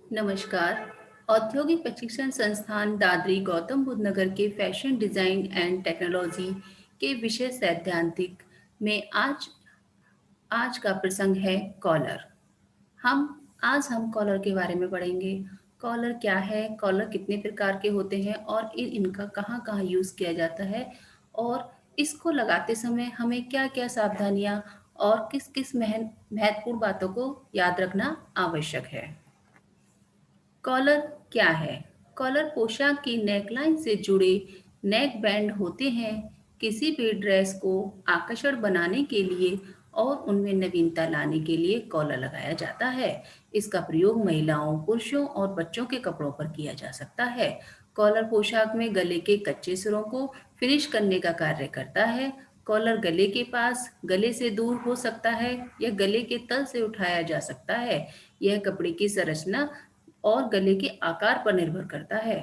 नमस्कार। औद्योगिक प्रशिक्षण संस्थान दादरी गौतम बुद्ध नगर के फैशन डिज़ाइन एंड टेक्नोलॉजी के विषय सैद्धांतिक में आज आज का प्रसंग है कॉलर। हम हम कॉलर के बारे में पढ़ेंगे। कॉलर क्या है, कॉलर कितने प्रकार के होते हैं और इनका कहाँ कहाँ यूज़ किया जाता है, और इसको लगाते समय हमें क्या क्या सावधानियाँ और किस किस महत्वपूर्ण बातों को याद रखना आवश्यक है। कॉलर क्या है? कॉलर पोशाक की नेकलाइन से जुड़े नेक बैंड होते हैं। किसी भी ड्रेस को आकर्षण बनाने के लिए और उनमें नवीनता लाने के लिए कॉलर लगाया जाता है। इसका प्रयोग महिलाओं, पुरुषों और बच्चों के कपड़ों पर किया जा सकता है। कॉलर पोशाक में गले के कच्चे सिरों को फिनिश करने का कार्य करता है। कॉलर गले के पास, गले से दूर हो सकता है या गले के तल से उठाया जा सकता है। यह कपड़े की संरचना और गले के आकार पर निर्भर करता है।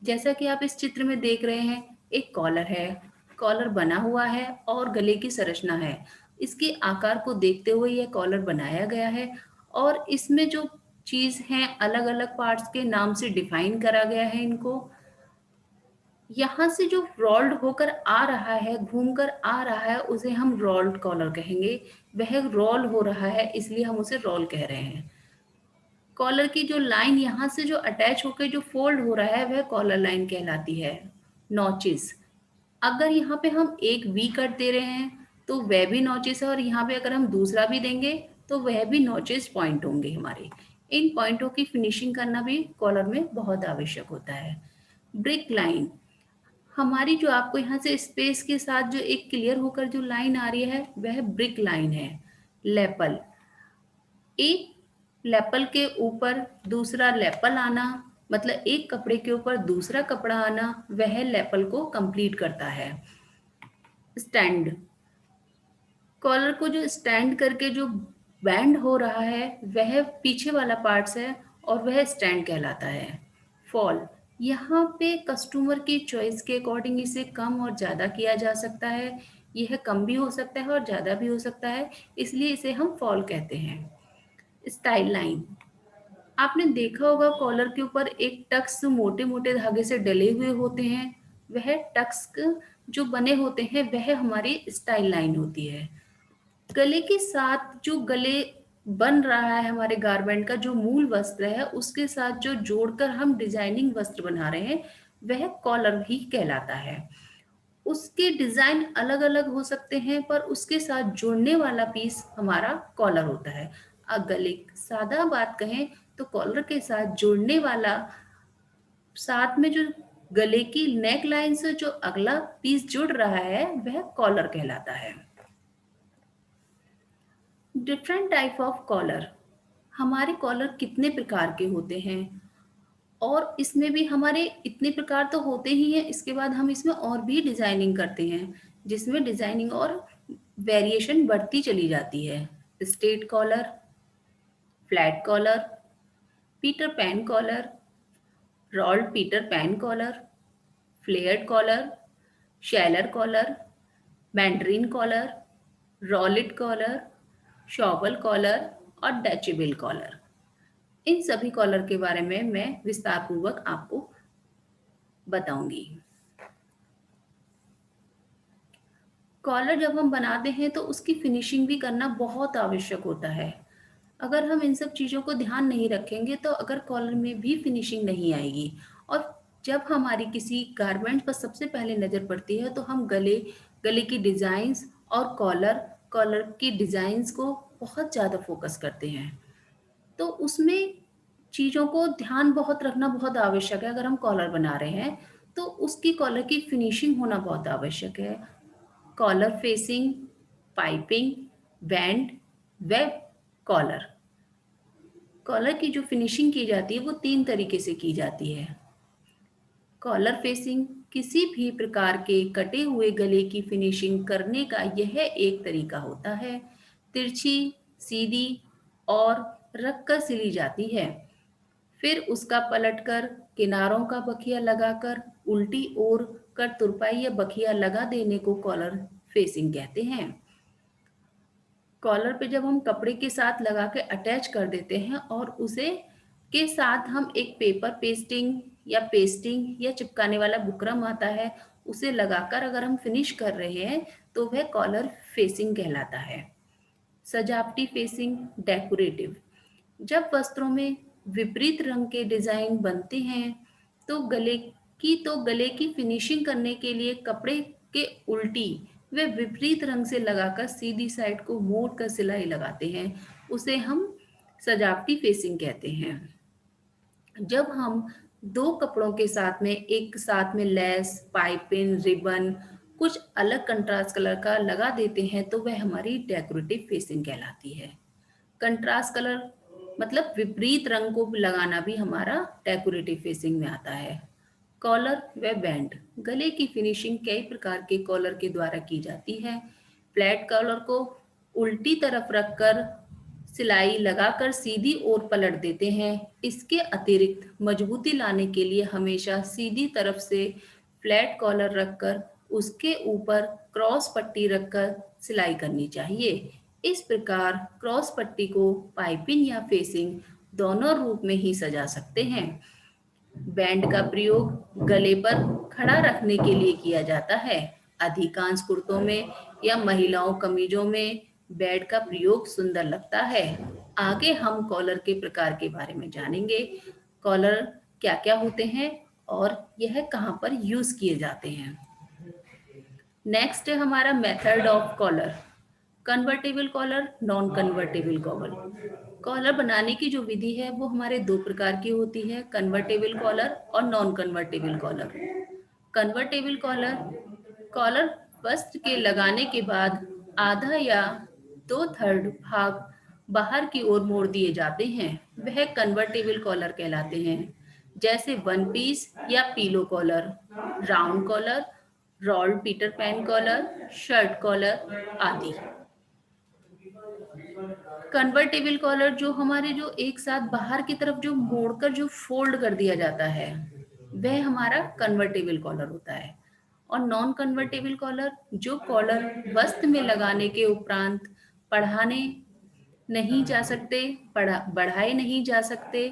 जैसा कि आप इस चित्र में देख रहे हैं, एक कॉलर है। कॉलर बना हुआ है और गले की संरचना है। इसके आकार को देखते हुए यह कॉलर बनाया गया है और इसमें जो चीज़ हैं, अलग-अलग पार्ट्स के नाम से डिफाइन करा गया है इनको। यहाँ से जो रोल्ड होकर आ रहा है, घूमकर आ रहा है, उसे हम रोल्ड कॉलर कहेंगे। वह रोल हो रहा है, इसलिए हम उसे रोल कह रहे हैं। कॉलर की जो लाइन यहाँ से जो अटैच होकर जो फोल्ड हो रहा है, वह कॉलर लाइन कहलाती है। नॉचेस, अगर यहाँ पे हम एक वी कट दे रहे हैं तो वह भी नॉचेस है, और यहाँ पे अगर हम दूसरा भी देंगे तो वह भी नॉचेस पॉइंट होंगे हमारे। इन पॉइंटों की फिनिशिंग करना भी कॉलर में बहुत आवश्यक होता है। ब्रिक लाइन, हमारी जो आपको यहाँ से स्पेस के साथ जो एक क्लियर होकर जो लाइन आ रही है, वह ब्रिक लाइन है। लेपल, एक लेपल के ऊपर दूसरा लेपल आना, मतलब एक कपड़े के ऊपर दूसरा कपड़ा आना, वह लेपल को कंप्लीट करता है। स्टैंड, कॉलर को जो स्टैंड करके जो बैंड हो रहा है, वह पीछे वाला पार्ट्स है और वह स्टैंड कहलाता है। फॉल, यहाँ पे कस्टमर की चॉइस के अकॉर्डिंग इसे कम और ज़्यादा किया जा सकता है। यह कम भी हो सकता है और ज़्यादा भी हो सकता है, इसलिए इसे हम फॉल कहते हैं। स्टाइल लाइन, आपने देखा होगा कॉलर के ऊपर एक टक्स मोटे मोटे धागे से डले हुए होते हैं। वह टक्स जो बने होते हैं, वह हमारी स्टाइल लाइन होती है। गले के साथ जो गले बन रहा है हमारे गारमेंट का, जो मूल वस्त्र है उसके साथ जो जोड़कर हम डिजाइनिंग वस्त्र बना रहे हैं, वह कॉलर ही कहलाता है। उसके डिजाइन अलग अलग हो सकते हैं, पर उसके साथ जुड़ने वाला पीस हमारा कॉलर होता है। अगर एक सादा बात कहें तो कॉलर के साथ जुड़ने वाला, साथ में जो गले की नेक लाइन से जो अगला पीस जुड़ रहा है, वह कॉलर कहलाता है। डिफरेंट टाइप ऑफ कॉलर, हमारे कॉलर कितने प्रकार के होते हैं, और इसमें भी हमारे इतने प्रकार तो होते ही हैं, इसके बाद हम इसमें और भी डिजाइनिंग करते हैं, जिसमें डिजाइनिंग और वेरिएशन बढ़ती चली जाती है। Straight collar, flat collar, Peter Pan collar, rolled Peter Pan collar, flared collar, sailor collar, mandarin collar, रॉलिट कॉलर, शॉवल कॉलर और डैचेबल कॉलर। इन सभी कॉलर के बारे में मैं विस्तार पूर्वक आपको बताऊंगी। कॉलर जब हम बनाते हैं तो उसकी फिनिशिंग भी करना बहुत आवश्यक होता है। अगर हम इन सब चीज़ों को ध्यान नहीं रखेंगे तो अगर कॉलर में भी फिनिशिंग नहीं आएगी, और जब हमारी किसी गारमेंट पर सबसे पहले नज़र पड़ती है तो हम गले गले की डिज़ाइंस और कॉलर कॉलर की डिज़ाइंस को बहुत ज़्यादा फोकस करते हैं। तो उसमें चीज़ों को ध्यान बहुत रखना बहुत आवश्यक है। अगर हम कॉलर बना रहे हैं तो उसकी कॉलर की फिनिशिंग होना बहुत आवश्यक है। Collar facing, piping, band, web collar. Collar की जो फिनिशिंग की जाती है वो 3 तरीके से की जाती है। कॉलर फेसिंग, किसी भी प्रकार के कटे हुए गले की फिनिशिंग करने का यह एक तरीका होता है। तिरछी, सीधी और रखकर सिली जाती है। फिर उसका पलटकर किनारों का बखिया लगाकर उल्टी ओर कर तुरपाई या बखिया लगा देने को कॉलर फेसिंग कहते हैं। कॉलर पे जब हम कपड़े के साथ लगा के अटैच कर देते हैं और उसे के साथ हम एक पेपर पेस्टिंग या चिपकाने वाला बुकरम आता है, उसे लगाकर अगर हम फिनिश कर रहे हैं तो वह कॉलर फेसिंग कहलाता है। सजावटी फेसिंग, डेकोरेटिव। जब वस्त्रों में विपरीत रंग के डिजाइन बनते हैं तो गले की फिनिशिंग करने के लिए कपड़े के उल्टी व विपरीत रंग से लगाकर सीधी साइड को मोड़ कर सिलाई लगाते हैं, उसे हम सजावटी फेसिंग कहते हैं। जब हम दो कपड़ों के साथ में लेस, पाइपिंग, रिबन, कुछ अलग कंट्रास्ट कलर का लगा देते हैं तो वह हमारी डेकोरेटिव फेसिंग कहलाती है। कंट्रास्ट कलर मतलब विपरीत रंग को लगाना भी हमारा डेकोरेटिव फेसिंग में आता है। कॉलर व बैंड। गले की फिनिशिंग कई प्रकार के कॉलर के द्वारा की जाती है। फ्लैट कॉलर को उल्टी तरफ रखकर सिलाई लगाकर सीधी ओर पलट देते हैं। इसके अतिरिक्त मजबूती लाने के लिए हमेशा सीधी तरफ से फ्लैट कॉलर रखकर उसके ऊपर क्रॉस पट्टी रखकर सिलाई करनी चाहिए। इस प्रकार क्रॉस पट्टी को पाइपिंग या फेसिंग दोनों रूप में ही सजा सकते हैं। बैंड का प्रयोग गले पर खड़ा रखने के लिए किया जाता है। अधिकांश कुर्तों में या महिलाओं कमीजों में बैंड का प्रयोग सुंदर लगता है। आगे हम कॉलर के प्रकार के बारे में जानेंगे। कॉलर क्या-क्या होते हैं और यह कहाँ पर यूज किए जाते हैं। नेक्स्ट है हमारा method of collar. Convertible collar, non convertible collar. Collar बनाने की जो विधि है वो हमारे दो प्रकार की होती है, कन्वर्टेबल कॉलर और non convertible collar. Convertible collar, collar वस्त्र के लगाने के बाद आधा या 2/3 भाग बाहर की ओर मोड़ दिए जाते हैं, वह कन्वर्टेबल कॉलर कहलाते हैं। जैसे वन पीस या पीलो collar, round collar, rolled Peter Pan collar, shirt collar आदि। कन्वर्टेबल कॉलर जो हमारे जो एक साथ बाहर की तरफ जो मोड़कर जो फोल्ड कर दिया जाता है, वह हमारा कन्वर्टेबल कॉलर होता है। और नॉन कन्वर्टेबल कॉलर जो कॉलर वस्त्र में लगाने के उपरांत बढ़ाने नहीं जा सकते, बढ़ाए नहीं जा सकते।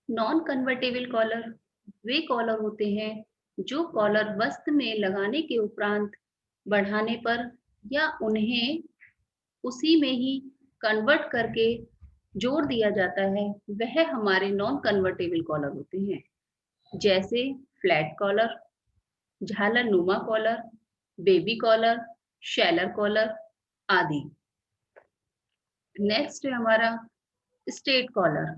नॉन कन्वर्टेबल कॉलर वे कॉलर होते हैं जो कॉलर वस्त्र में लगाने के उपरांत बढ़ाने पर या उन्हें उसी में ही कन्वर्ट करके जोड़ दिया जाता है, वह हमारे नॉन कन्वर्टेबल कॉलर होते हैं। जैसे फ्लैट कॉलर, झालर नुमा collar, baby collar, sailor collar आदि। नेक्स्ट है हमारा स्ट्रेट कॉलर।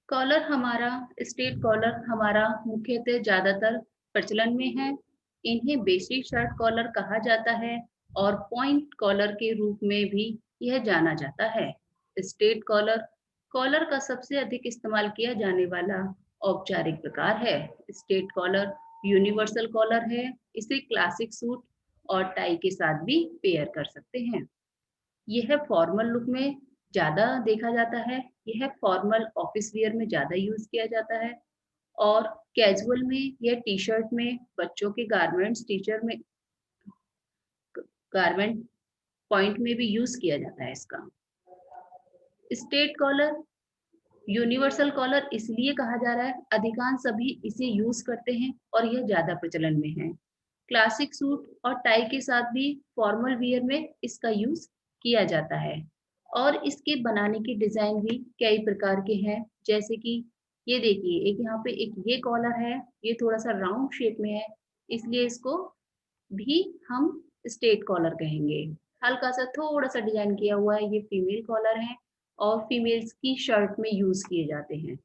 स्ट्रेट कॉलर हमारा मुख्यतः ज्यादातर प्रचलन में है। इन्हें बेसिक शर्ट कॉलर कहा जाता है और पॉइंट कॉलर के रूप में भी यह जाना जाता है। स्ट्रेट कॉलर कॉलर का सबसे अधिक इस्तेमाल किया जाने वाला औपचारिक प्रकार है। स्ट्रेट कॉलर यूनिवर्सल कॉलर है। इसे क्लासिक सूट और टाई के साथ भी पेयर कर सकते हैं। यह फॉर्मल लुक में ज़्यादा देखा जाता है। यह फॉर्मल ऑफिस वियर में ज़्यादा यूज़ किया जाता है और कैजुअल में या टी-शर्ट में, बच्चों के गारमेंट पॉइंट में भी यूज़ किया जाता है इसका। स्ट्रेट कॉलर यूनिवर्सल कॉलर इसलिए कहा जा रहा है, अधिकांश सभी इसे यूज़ करते हैं और यह ज़्यादा प्रचलन में है। क्लासिक सूट और टाई के साथ भी फॉर्मल वियर में इसका यूज़ किया जाता है और इसके बनाने की डिज़ाइन भी कई प्रकार के हैं। जैसे कि ये देखिए, एक यहाँ पे एक ये कॉलर है, ये थोड़ा-सा राउंड शेप में है, इसलिए इसको भी हम स्ट्रेट कॉलर कहेंगे। हल्का-सा थोड़ा-सा डिज़ाइन किया हुआ है, ये फीमेल कॉलर है और फीमेल्स की शर्ट में यूज़ किए जाते हैं।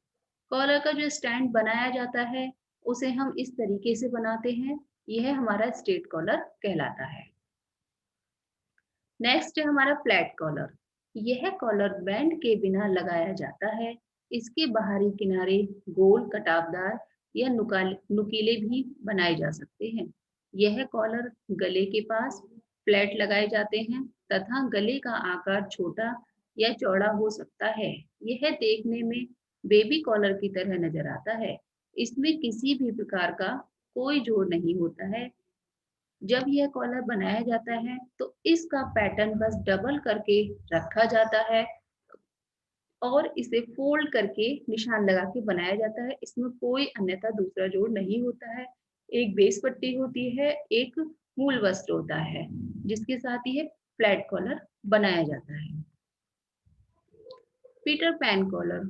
कॉलर का जो स्टैंड बनाया जाता है, उसे हम इस तरीके से बनाते हैं, यह हमारा स्ट्रेट कॉलर कहलाता है। नेक्स्ट है हमारा फ्लैट कॉलर। यह कॉलर बैंड के बिना लगाया जाता है। इसके बाहरी किनारे गोल, कटावदार या नुकीले भी बनाए जा सकते हैं। यह कॉलर गले के पास फ्लैट लगाए जाते हैं तथा गले का आकार छोटा या चौड़ा हो सकता है। यह देखने में बेबी कॉलर की तरह नजर आता है। इसमें किसी भी प्रकार का कोई जोड़ नहीं होता है। जब यह कॉलर बनाया जाता है तो इसका पैटर्न बस डबल करके रखा जाता है और इसे फोल्ड करके निशान लगा के बनाया जाता है। इसमें कोई अन्यथा दूसरा जोड़ नहीं होता है। एक बेस पट्टी होती है, एक मूल वस्त्र होता है, जिसके साथ ये फ्लैट कॉलर बनाया जाता है। Peter Pan collar.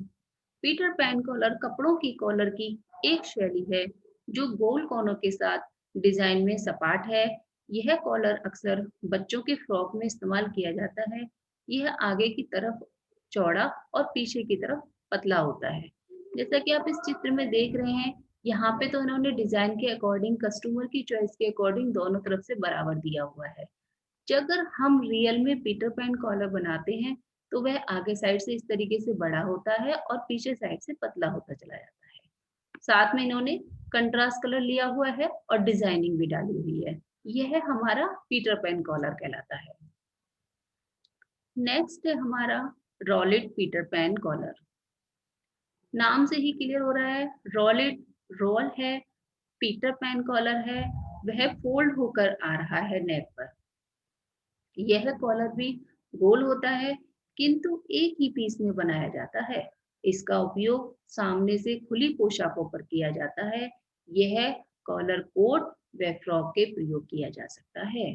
Peter Pan collar कपड़ों की कॉलर की एक शैली है जो गोल कोनों के साथ डिजाइन में सपाट है। यह कॉलर अक्सर बच्चों के फ्रॉक में इस्तेमाल किया जाता है। यह आगे की तरफ चौड़ा और पीछे की तरफ पतला होता है। जैसा कि आप इस चित्र में देख रहे हैं, यहाँ पे तो इन्होंने डिजाइन के अकॉर्डिंग, कस्टमर की चॉइस के अकॉर्डिंग दोनों तरफ से बराबर दिया हुआ है। अगर हम रियल में पीटर पैन कॉलर बनाते हैं तो वह आगे साइड से इस तरीके से बड़ा होता है और पीछे साइड से पतला होता चला जाता है। साथ में इन्होंने कंट्रास्ट कलर लिया हुआ है और डिजाइनिंग भी डाली हुई है। यह हमारा पीटर पैन कॉलर कहलाता है। नेक्स्ट है हमारा रॉलिड पीटर पैन कॉलर। नाम से ही क्लियर हो रहा है, रॉलिड रोल है, पीटर पैन कॉलर है, वह फोल्ड होकर आ रहा है नेक पर। यह कॉलर भी गोल होता है, किंतु एक ही पीस में बनाया जाता है। इसका उपयोग सामने से खुली पोशाकों पर किया जाता है। यह कॉलर कोट व फ्रॉक के प्रयोग किया जा सकता है।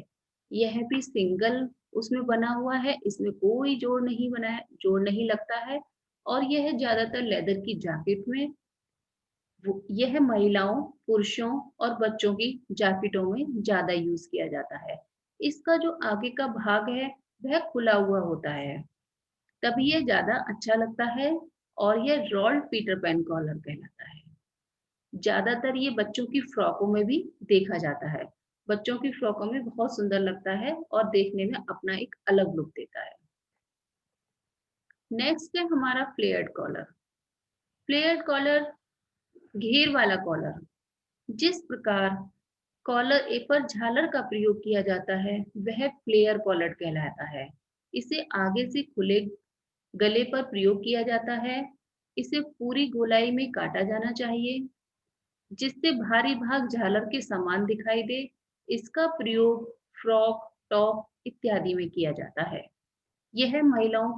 यह भी सिंगल उसमें बना हुआ है, इसमें कोई जोड़ नहीं लगता है। और यह ज्यादातर लेदर की जैकेट में, यह महिलाओं, पुरुषों और बच्चों की जैकेटों में ज्यादा यूज किया जाता है। इसका जो आगे का भाग है वह खुला हुआ होता है, तभी यह ज्यादा अच्छा लगता है और यह रोल्ड पीटर पैन कॉलर कहलाता है। ज्यादातर ये बच्चों की फ्रॉकों में भी देखा जाता है। बच्चों की फ्रॉकों में बहुत सुंदर लगता है और देखने में अपना एक अलग लुक देता है। नेक्स्ट है हमारा फ्लेयर्ड कॉलर। फ्लेयर्ड कॉलर घेर वाला कॉलर। जिस प्रकार कॉलर ए पर झालर का प्रयोग किया जाता है वह फ्लेयर कॉलर कहलाता है। इसे आगे से खुले गले पर प्रयोग किया जाता है। इसे पूरी गोलाई में काटा जाना चाहिए जिससे भारी भाग झालर के समान दिखाई दे। इसका प्रयोग फ्रॉक, टॉप इत्यादि में किया जाता है। यह महिलाओं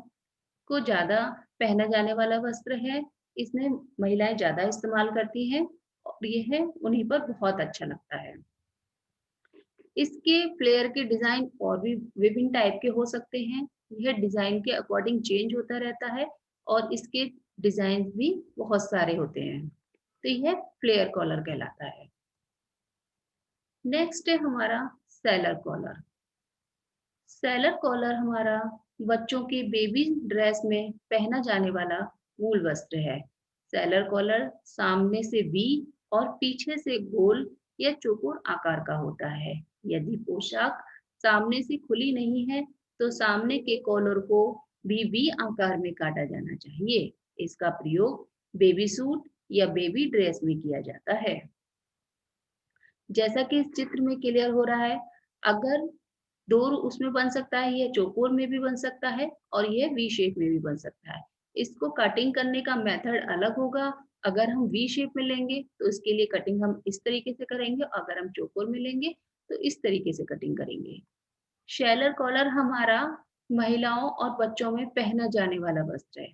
को ज्यादा पहना जाने वाला वस्त्र है। इसमें महिलाएं ज्यादा इस्तेमाल करती हैं और यह उन्हीं पर बहुत अच्छा लगता है। इसके फ्लेयर के डिजाइन और भी विभिन्न टाइप के हो सकते हैं। यह डिजाइन के अकॉर्डिंग चेंज होता रहता है और इसके डिजाइन भी बहुत सारे होते हैं। तो यह फ्लेयर कॉलर कहलाता है। नेक्स्ट है हमारा सेलर कॉलर। सेलर कॉलर हमारा बच्चों के बेबी ड्रेस में पहना जाने वाला मूल वस्त्र है। सेलर कॉलर सामने से वी और पीछे से गोल या चौकोर आकार का होता है। यदि पोशाक सामने से खुली नहीं है तो सामने के कॉलर को भी वी आकार में काटा जाना चाहिए। इसका प्रयोग बेबी सूट या बेबी ड्रेस में किया जाता है। जैसा कि इस चित्र में क्लियर हो रहा है, अगर डोर उसमें बन सकता है, यह चौकोर में भी बन सकता है और यह वी शेप में भी बन सकता है। इसको कटिंग करने का मेथड अलग होगा। अगर हम वी शेप में लेंगे तो इसके लिए कटिंग हम इस तरीके से करेंगे, अगर हम चौकोर में लेंगे तो इस तरीके से कटिंग करेंगे। शैलर कॉलर हमारा महिलाओं और बच्चों में पहना जाने वाला वस्त्र है।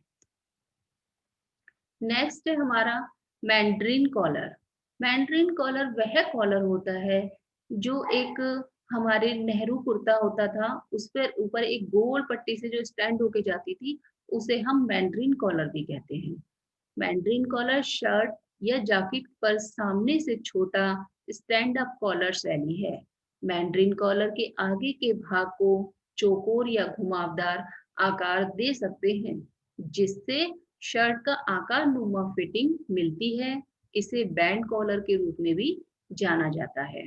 नेक्स्ट है हमारा मैंड्रिन कॉलर। मैंड्रिन कॉलर वह कॉलर होता है जो एक हमारे नेहरू कुर्ता होता था, उस पर ऊपर एक गोल पट्टी से जो स्टैंड होके जाती थी, उसे हम मैंड्रिन कॉलर भी कहते हैं। मैंड्रिन कॉलर शर्ट या जैकेट पर सामने से छोटा स्टैंड अप कॉलर शैली है। मैंड्रिन कॉलर के आगे के भाग को चौकोर या घुमावदार आकार दे सकते हैं जिससे शर्ट का आकार नुमा फिटिंग मिलती है। इसे बैंड कॉलर के रूप में भी जाना जाता है।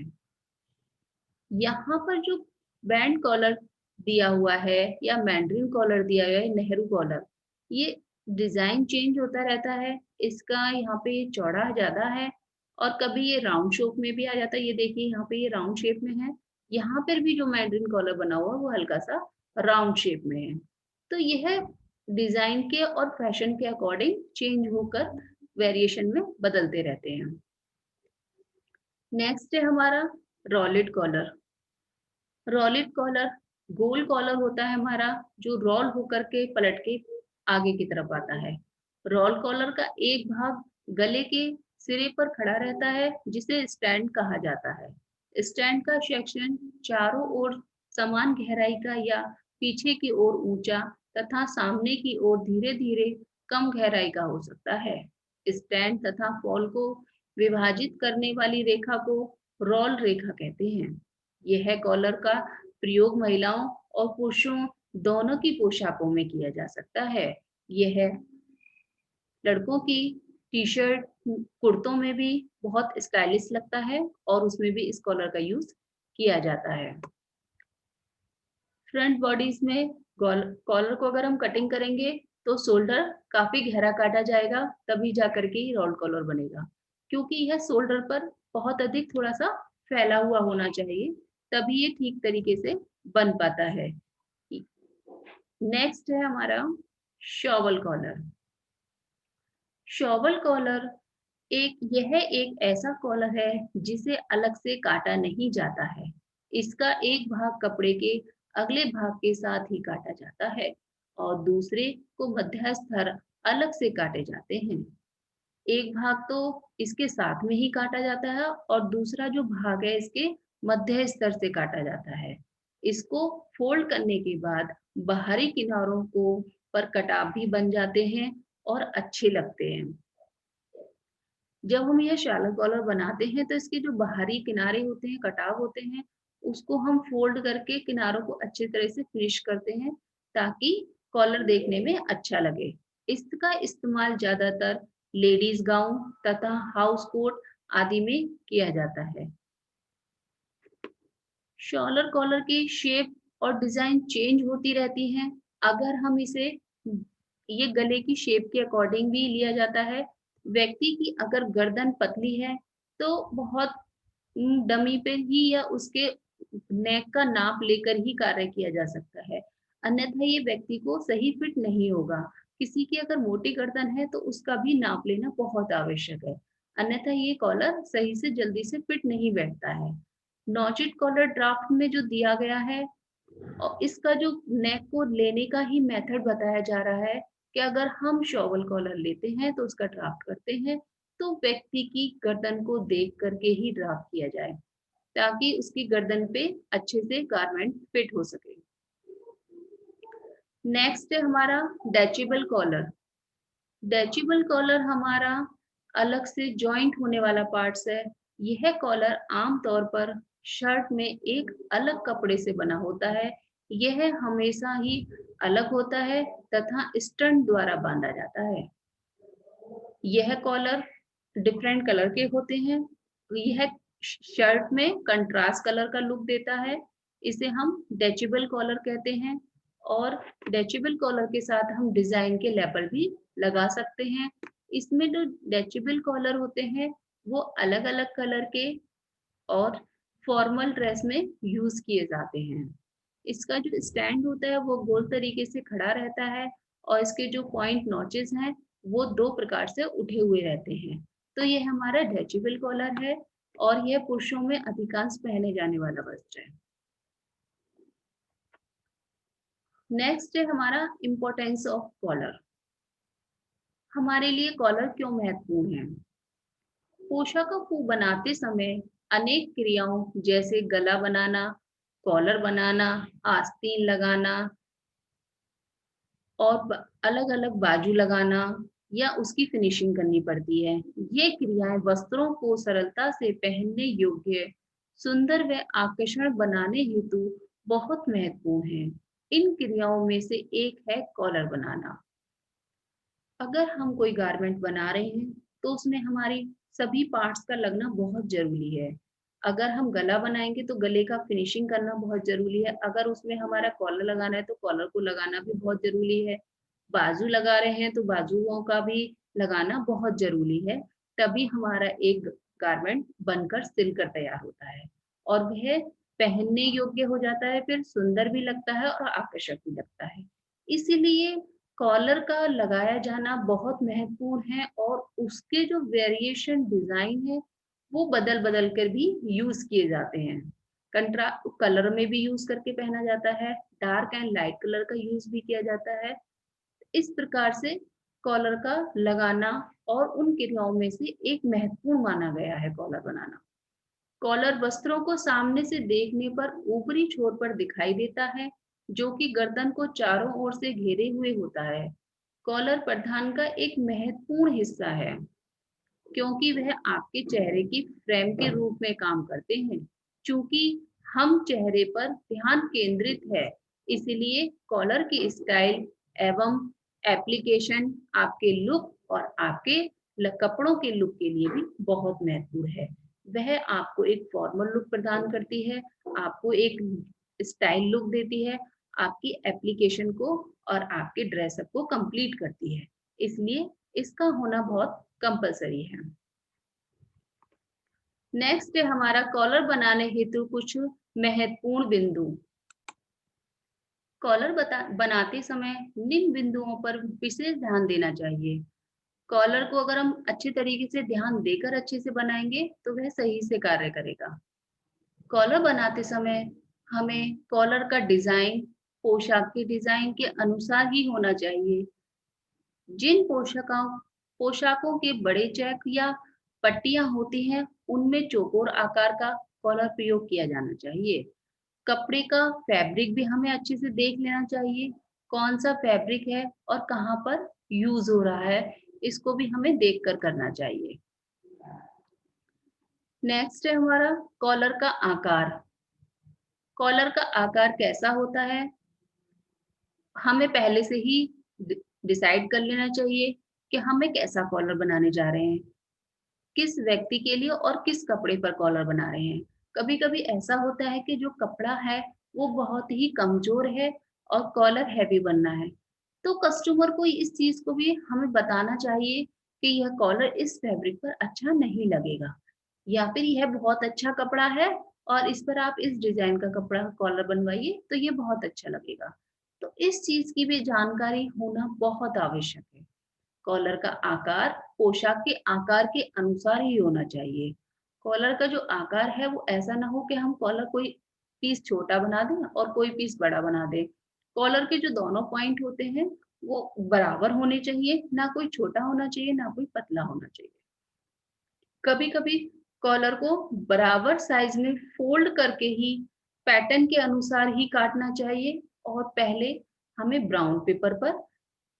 यहाँ पर जो बैंड कॉलर दिया हुआ है या मैंड्रिन कॉलर दिया हुआ है, नेहरू कॉलर, ये डिजाइन चेंज होता रहता है। इसका यहाँ पे चौड़ा ज्यादा है और कभी ये राउंड शेप में भी आ जाता है। ये देखिए यहाँ पे ये राउंड शेप में है। यहाँ पर भी जो मैंड्रिन कॉलर बना हुआ है वो हल्का सा राउंड शेप में है। तो यह डिजाइन के और फैशन के अकॉर्डिंग चेंज होकर वेरिएशन में बदलते रहते हैं। नेक्स्ट है हमारा रॉलिड कॉलर। रॉलिड कॉलर गोल कॉलर होता है हमारा, जो रोल होकर के पलट के आगे की तरफ आता है। रोल कॉलर का एक भाग गले के सिरे पर खड़ा रहता है जिसे स्टैंड कहा जाता है। स्टैंड का सेक्शन चारों ओर समान गहराई का या पीछे की ओर ऊंचा तथा सामने की ओर धीरे धीरे कम गहराई का हो सकता है। स्टैंड तथा फॉल को विभाजित करने वाली रेखा को रोल रेखा कहते हैं। यह कॉलर का प्रयोग महिलाओं और पुरुषों दोनों की पोशाकों में किया जा सकता है। यह लड़कों की टी-शर्ट, कुर्तों में भी बहुत स्टाइलिश लगता है और उसमें भी इस कॉलर का यूज किया जाता है। फ्रंट बॉडीज में कॉलर को अगर हम कटिंग करेंगे तो शोल्डर काफी गहरा काटा जाएगा, तभी जाकर के ही रोल कॉलर बनेगा, क्योंकि यह शोल्डर पर बहुत अधिक थोड़ा सा फैला हुआ होना चाहिए, तभी ये ठीक तरीके से बन पाता है। नेक्स्ट है हमारा शॉवल कॉलर। शॉवल कॉलर यह एक ऐसा कॉलर है जिसे अलग से काटा नहीं जाता है। इसका एक भाग कपड़े के अगले भाग के साथ ही काटा जाता है और दूसरे को मध्य स्तर अलग से काटे जाते हैं। एक भाग तो इसके साथ में ही काटा जाता है और दूसरा जो भाग है इसके मध्य स्तर से काटा जाता है। इसको फोल्ड करने के बाद बाहरी किनारों को पर कटाव भी बन जाते हैं और अच्छे लगते हैं। जब हम यह शालक कॉलर बनाते हैं तो इसके जो बाहरी किनारे होते हैं, कटाव होते हैं, उसको हम फोल्ड करके किनारों को अच्छी तरह से फिनिश करते हैं ताकि कॉलर देखने में अच्छा लगे। इसका इस्तेमाल ज्यादातर लेडीज गाउन तथा हाउस कोट आदि में किया जाता है। शॉलर कॉलर की शेप और डिजाइन चेंज होती रहती है। अगर हम इसे ये गले की शेप के अकॉर्डिंग भी लिया जाता है। व्यक्ति की अगर गर्दन पतली है तो बहुत डमी पे ही या उसके नेक का नाप लेकर ही कार्य किया जा सकता है, अन्यथा ये व्यक्ति को सही फिट नहीं होगा। किसी की अगर मोटी गर्दन है तो उसका भी नाप लेना बहुत आवश्यक है, अन्यथा ये कॉलर सही से जल्दी से फिट नहीं बैठता है। नॉचेड कॉलर ड्राफ्ट में जो दिया गया है और इसका जो नेक को लेने का ही मेथड बताया जा रहा है कि अगर हम शॉवल कॉलर लेते हैं तो उसका ड्राफ्ट करते हैं तो व्यक्ति की गर्दन को देख करके ही ड्राफ्ट किया जाए ताकि उसकी गर्दन पे अच्छे से गारमेंट फिट हो सके। नेक्स्ट है हमारा डैचेबल कॉलर। डैचेबल कॉलर हमारा अलग से जॉइंट होने वाला पार्ट्स है। यह कॉलर आमतौर पर शर्ट में एक अलग कपड़े से बना होता है। यह हमेशा ही अलग होता है तथा स्टड द्वारा बांधा जाता है। यह कॉलर डिफरेंट कलर के होते हैं। यह शर्ट में कंट्रास्ट कलर का लुक देता है। इसे हम डैचेबल कॉलर कहते हैं और डैचेबल कॉलर के साथ हम डिजाइन के लेबल भी लगा सकते हैं। इसमें जो डैचेबल कॉलर होते हैं वो अलग अलग कलर के और फॉर्मल ड्रेस में यूज किए जाते हैं। इसका जो स्टैंड होता है वो गोल तरीके से खड़ा रहता है और इसके जो पॉइंट नॉचेस हैं वो दो प्रकार से उठे हुए रहते हैं। तो ये हमारा डैचेबल कॉलर है और यह पुरुषों में अधिकांश पहने जाने वाला वस्त्र है। नेक्स्ट है हमारा इम्पोर्टेंस ऑफ कॉलर। हमारे लिए कॉलर क्यों महत्वपूर्ण है? पोशाकों को बनाते समय अनेक क्रियाओं जैसे गला बनाना, कॉलर बनाना, आस्तीन लगाना और अलग-अलग बाजू लगाना या उसकी फिनिशिंग करनी पड़ती है। ये क्रियाएं वस्त्रों को सरलता से पहनने योग्य, सुंदर व आकर्षण बनाने हेतु बहुत महत्वपूर्ण है। इन क्रियाओं में से एक है कॉलर बनाना। अगर हम कोई गारमेंट बना रहे हैं तो उसमें हमारी सभी पार्ट्स का लगना बहुत जरूरी है। अगर हम गला बनाएंगे तो गले का फिनिशिंग करना बहुत जरूरी है। अगर उसमें हमारा कॉलर लगाना है तो कॉलर को लगाना भी बहुत जरूरी है। बाजू लगा रहे हैं तो बाजुओं का भी लगाना बहुत जरूरी है। तभी हमारा एक गारमेंट बनकर सिलकर तैयार होता है और वह पहनने योग्य हो जाता है, फिर सुंदर भी लगता है और आकर्षक भी लगता है। इसीलिए कॉलर का लगाया जाना बहुत महत्वपूर्ण है और उसके जो वेरिएशन डिजाइन है वो बदल बदल कर भी यूज किए जाते हैं। कंट्रा कलर में भी यूज करके पहना जाता है, डार्क एंड लाइट कलर का यूज भी किया जाता है। इस प्रकार से कॉलर का लगाना और उन क्रियाओं में से एक महत्वपूर्ण माना गया है कॉलर बनाना। कॉलर वस्त्रों को सामने से देखने पर ऊपरी छोर पर दिखाई देता है, जो कि गर्दन को चारों ओर से घेरे हुए होता है। कॉलर परिधान का एक महत्वपूर्ण हिस्सा है, क्योंकि वह आपके चेहरे की फ्रेम के रूप में काम करते हैं। चूंकि हम चेहरे पर ध्यान केंद्रित है, इसलिए कॉलर की स्टाइल एवं एप्लीकेशन आपके लुक और आपके कपड़ों के लुक के लिए भी बहुत महत्वपूर्ण है। वह आपको एक फॉर्मल लुक प्रदान करती है, आपको एक स्टाइल लुक देती है, आपकी एप्लीकेशन को और आपके ड्रेसअप को कंप्लीट करती है। इसलिए इसका होना बहुत कंपलसरी है। नेक्स्ट है हमारा कॉलर बनाने हेतु कुछ महत्वपूर्ण बिंदु। कॉलर बनाते समय निम्न बिंदुओं पर विशेष ध्यान देना चाहिए। कॉलर को अगर हम अच्छे तरीके से ध्यान देकर अच्छे से बनाएंगे तो वह सही से कार्य करेगा। कॉलर बनाते समय हमें कॉलर का डिजाइन पोशाक के डिजाइन के अनुसार ही होना चाहिए। जिन पोशाकों के बड़े चेक या पट्टियां होती हैं, उनमें चौकोर आकार का कॉलर प्रयोग किया जाना चाहिए। कपड़े का फैब्रिक भी हमें अच्छे से देख लेना चाहिए, कौन सा फैब्रिक है और कहाँ पर यूज हो रहा है, इसको भी हमें देख कर करना चाहिए। नेक्स्ट है हमारा कॉलर का आकार। कॉलर का आकार कैसा होता है, हमें पहले से ही डिसाइड कर लेना चाहिए कि हम एक ऐसा कॉलर बनाने जा रहे हैं, किस व्यक्ति के लिए और किस कपड़े पर कॉलर बना रहे हैं। कभी-कभी ऐसा होता है कि जो कपड़ा है वो बहुत ही कमजोर है और कॉलर हैवी बनना है। तो कस्टमर को इस चीज को भी हमें बताना चाहिए कि यह कॉलर इस फैब्रिक पर अच्छा नहीं लगेगा, या फिर यह बहुत अच्छा कपड़ा है और इस पर आप इस डिजाइन का कपड़ा कॉलर बनवाइए तो ये बहुत अच्छा लगेगा। तो इस चीज की भी जानकारी होना बहुत आवश्यक है। कॉलर का आकार पोशाक के आकार के अनुसार ही होना चाहिए। कॉलर का जो आकार है वो ऐसा ना हो कि हम कॉलर कोई पीस छोटा बना दें और कोई पीस बड़ा बना दें। कॉलर के जो दोनों पॉइंट होते हैं वो बराबर होने चाहिए, ना कोई छोटा होना चाहिए ना कोई पतला होना चाहिए। कभी कभी कॉलर को बराबर साइज में फोल्ड करके ही पैटर्न के अनुसार ही काटना चाहिए, और पहले हमें ब्राउन पेपर पर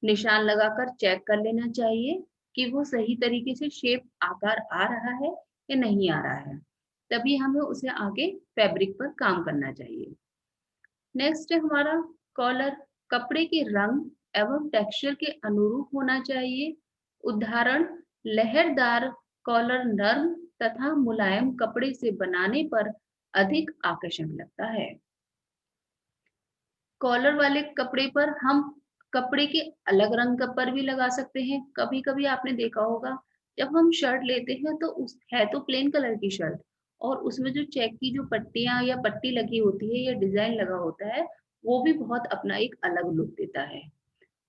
निशान लगाकर चेक कर लेना चाहिए कि वो सही तरीके से शेप आकार आ रहा है या नहीं आ रहा है। तभी हमें उसे आगे फैब्रिक पर काम करना चाहिए। नेक्स्ट है हमारा कॉलर कपड़े के रंग एवं टेक्सचर के अनुरूप होना चाहिए। उदाहरण, लहरदार कॉलर नर्म तथा मुलायम कपड़े से बनाने पर अधिक आकर्षक लगता है। कॉलर वाले कपड़े पर हम कपड़े के अलग रंग का पर भी लगा सकते हैं। कभी कभी आपने देखा होगा, जब हम शर्ट लेते हैं तो उस है तो प्लेन कलर की शर्ट, और उसमें जो चेक की जो पट्टियां या पट्टी लगी होती है या डिजाइन लगा होता है, वो भी बहुत अपना एक अलग लुक देता है।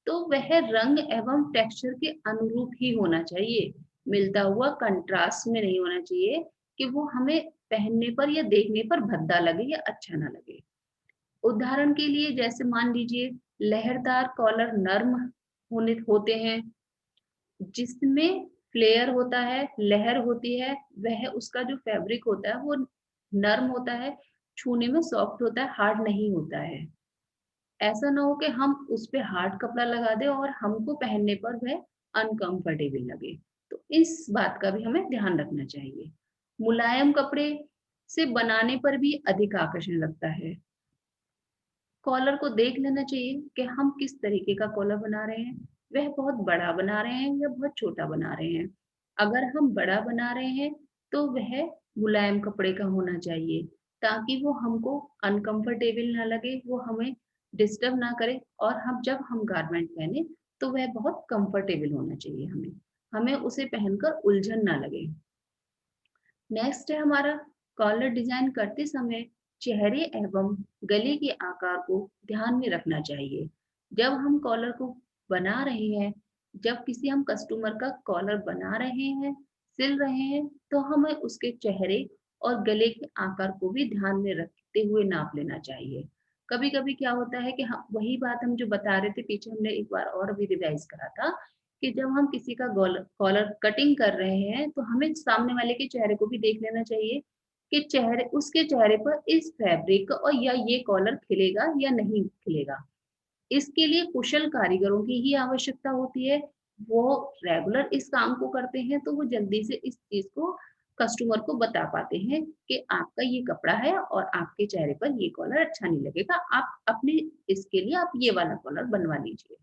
तो वह रंग एवं टेक्सचर के अनुरूप ही होना चाहिए, मिलता हुआ कंट्रास्ट में नहीं होना चाहिए कि वो हमें पहनने पर या देखने पर भद्दा लगे या अच्छा ना लगे। उदाहरण के लिए जैसे मान लीजिए, लहरदार कॉलर नर्म होते हैं, जिसमें फ्लेयर होता है, लहर होती है, वह उसका जो फैब्रिक होता है वो नर्म होता है, छूने में सॉफ्ट होता है, हार्ड नहीं होता है। ऐसा ना हो कि हम उस पे हार्ड कपड़ा लगा दें और हमको पहनने पर वह अनकंफर्टेबल लगे। तो इस बात का भी हमें ध्यान रखना चाहिए। मुलायम कपड़े से बनाने पर भी अधिक आकर्षण लगता है। कॉलर को देख लेना चाहिए कि हम किस तरीके का कॉलर बना रहे हैं, वह बहुत बड़ा बना रहे हैं या बहुत छोटा बना रहे हैं। अगर हम बड़ा बना रहे हैं तो वह मुलायम कपड़े का होना चाहिए, ताकि वो हमको अनकंफर्टेबल ना लगे, वो हमें डिस्टर्ब ना करे, और हम जब हम गारमेंट पहने तो वह बहुत कंफर्टेबल होना चाहिए, हमें हमें उसे पहनकर उलझन ना लगे। नेक्स्ट है हमारा कॉलर डिजाइन करते समय चेहरे एवं गले के आकार को ध्यान में रखना चाहिए। जब हम कॉलर को बना रहे हैं, जब किसी हम कस्टमर का कॉलर बना रहे हैं, सिल रहे हैं, तो हमें उसके चेहरे और गले के आकार को भी ध्यान में रखते हुए नाप लेना चाहिए। कभी कभी क्या होता है कि हम वही बात हम जो बता रहे थे पीछे, हमने एक बार और अभी रिवाइज करा था कि जब हम किसी का कॉलर कटिंग कर रहे हैं तो हमें सामने वाले के चेहरे को भी देख लेना चाहिए कि चेहरे उसके चेहरे पर इस फैब्रिक और या ये कॉलर खिलेगा या नहीं खिलेगा। इसके लिए कुशल कारीगरों की ही आवश्यकता होती है। वो रेगुलर इस काम को करते हैं तो वो जल्दी से इस चीज को कस्टमर को बता पाते हैं कि आपका ये कपड़ा है और आपके चेहरे पर ये कॉलर अच्छा नहीं लगेगा, आप अपने इसके लिए आप ये वाला कॉलर बनवा लीजिए।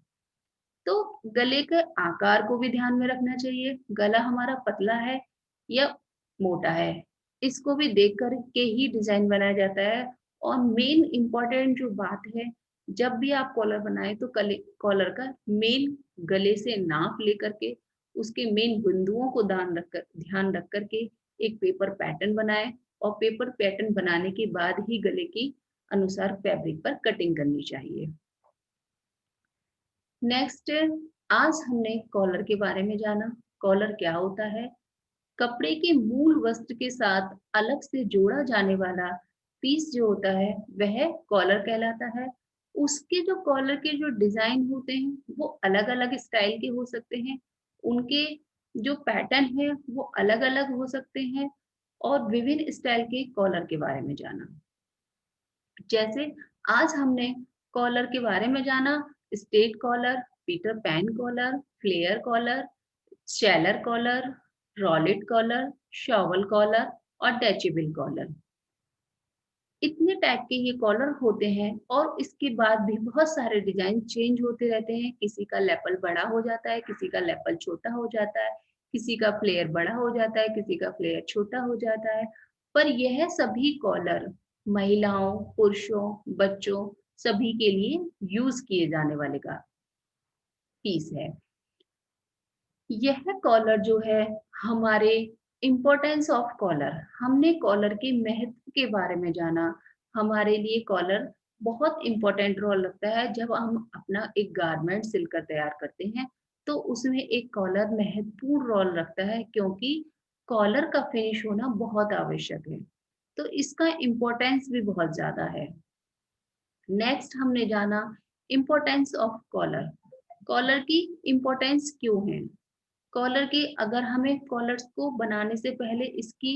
तो गले के आकार को भी ध्यान में रखना चाहिए, गला हमारा पतला है या मोटा है, इसको भी देख कर के ही डिजाइन बनाया जाता है। और मेन इम्पोर्टेंट जो बात है, जब भी आप कॉलर बनाए तो कले कॉलर का मेन गले से नाप लेकर के उसके मेन बिंदुओं को ध्यान रख कर के एक पेपर पैटर्न बनाए, और पेपर पैटर्न बनाने के बाद ही गले की अनुसार फैब्रिक पर कटिंग करनी चाहिए। नेक्स्ट, आज हमने कॉलर के बारे में जाना। कॉलर क्या होता है? कपड़े के मूल वस्त्र के साथ अलग से जोड़ा जाने वाला पीस जो होता है वह कॉलर कहलाता है। उसके जो कॉलर के जो डिजाइन होते हैं वो अलग अलग स्टाइल के हो सकते हैं, उनके जो पैटर्न है वो अलग अलग हो सकते हैं। और विभिन्न स्टाइल के कॉलर के बारे में जाना, जैसे आज हमने कॉलर के बारे में जाना। Straight collar, Peter Pan collar, flare collar, sailor collar, रॉलेट कॉलर, शॉवल कॉलर और डैचेबल कॉलर। इतने टाइप के ये कॉलर होते हैं और इसके बाद भी बहुत सारे डिजाइन चेंज होते रहते हैं। किसी का लेपल बड़ा हो जाता है, किसी का लेपल छोटा हो जाता है, किसी का फ्लेयर बड़ा हो जाता है, किसी का फ्लेयर छोटा हो जाता है। पर यह सभी कॉलर महिलाओं, पुरुषों, बच्चों सभी के लिए यूज किए जाने वाले का पीस है। यह कॉलर जो है हमारे इम्पोर्टेंस ऑफ कॉलर, हमने कॉलर के महत्व के बारे में जाना। हमारे लिए कॉलर बहुत इम्पोर्टेंट रोल लगता है। जब हम अपना एक गारमेंट सिलकर तैयार करते हैं तो उसमें एक कॉलर महत्वपूर्ण रोल रखता है, क्योंकि कॉलर का फिनिश होना बहुत आवश्यक है। तो इसका इम्पोर्टेंस भी बहुत ज्यादा है। नेक्स्ट हमने जाना इम्पोर्टेंस ऑफ कॉलर। कॉलर की इम्पोर्टेंस क्यों है? कॉलर की अगर हमें कॉलर्स को बनाने से पहले इसकी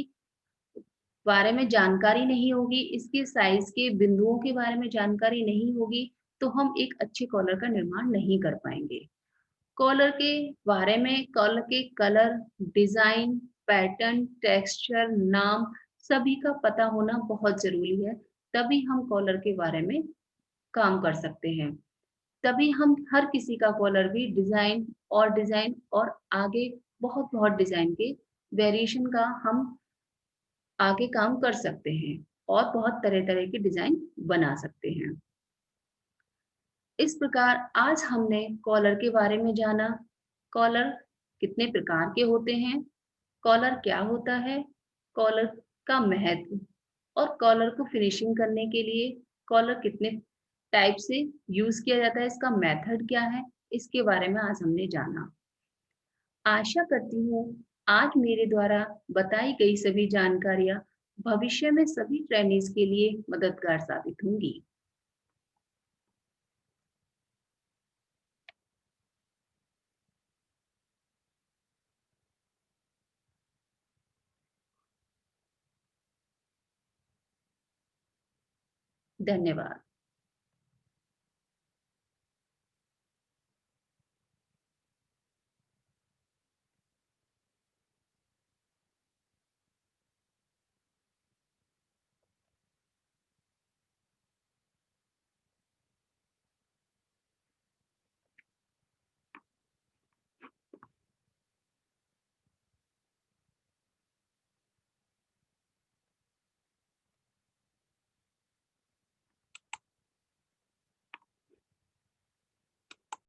बारे में जानकारी नहीं होगी, इसके साइज के बिंदुओं के बारे में जानकारी नहीं होगी, तो हम एक अच्छे कॉलर का निर्माण नहीं कर पाएंगे। कॉलर के बारे में, कॉलर के कलर, डिजाइन, पैटर्न, टेक्सचर, नाम सभी का पता होना बहुत जरूरी है। तभी हम कॉलर के बारे में काम कर सकते हैं। तभी हम हर किसी का कॉलर भी डिजाइन और आगे बहुत बहुत डिजाइन के वेरिएशन का हम आगे काम कर सकते हैं और बहुत तरह तरह के डिजाइन बना सकते हैं। इस प्रकार आज हमने कॉलर के बारे में जाना। कॉलर कितने प्रकार के होते हैं, कॉलर क्या होता है, कॉलर का महत्व, और कॉलर को फिनिशिंग करने के लिए कॉलर कितने टाइप से यूज किया जाता है, इसका मेथड क्या है, इसके बारे में आज हमने जाना। आशा करती हूँ आज मेरे द्वारा बताई गई सभी जानकारियाँ भविष्य में सभी ट्रेनीज के लिए मददगार साबित होंगी। धन्यवाद।